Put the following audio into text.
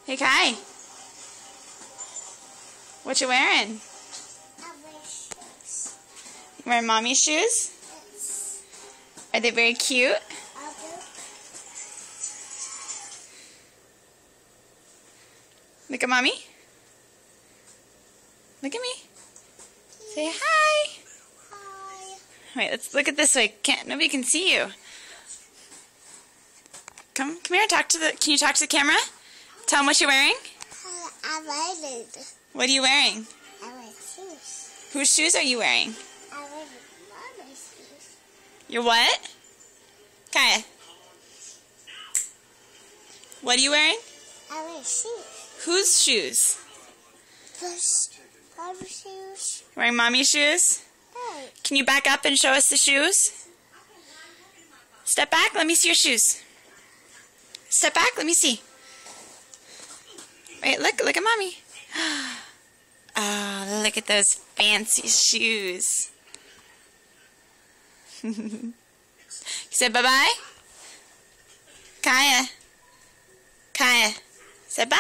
Hey, Kai. What you wearing? You wearing mommy's shoes? Are they very cute? Look at mommy. Look at me. Say hi. Hi. Wait, let's look at this way. Nobody can see you. Come here. Can you talk to the camera? Tell them what you're wearing. I'm wearing. What are you wearing? I'm wearing shoes. Whose shoes are you wearing? I'm wearing mommy's shoes. Your what? Kaya. What are you wearing? I'm wearing shoes. Whose shoes? Mommy's shoes. Wearing mommy's shoes? Hey. Can you back up and show us the shoes? Step back. Let me see your shoes. Step back. Let me see. Wait, look at mommy. Oh, look at those fancy shoes. You said bye-bye? Kaya. Kaya. Say bye.